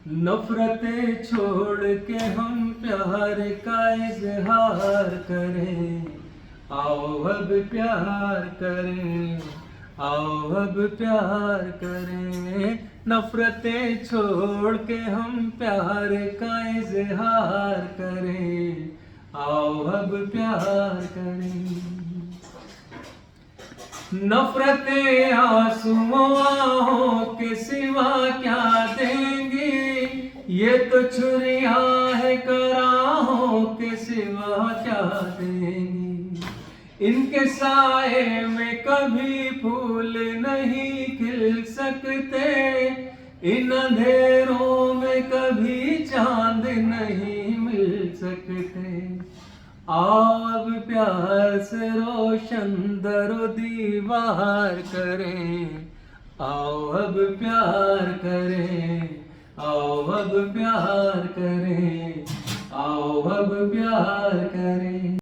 नफरतें छोड़ के हम प्यार का इजहार करें। आओ अब प्यार करें, आओ अब प्यार करें। नफरतें छोड़ के हम प्यार का इजहार करें। आओ अब प्यार करें। नफरतें आंसुओं के सिवा क्या देंगी, ये तो छुरिया है कराहों के सिवा क्या देंगी। इनके साए में कभी फूल नहीं खिल सकते, इन अंधेरों में कभी चांद नहीं मिल सकते। आओ अब प्यार से रोशन दरो दीवार करें। आओ अब प्यार करें, आओ अब प्यार करें, आओ अब प्यार करें।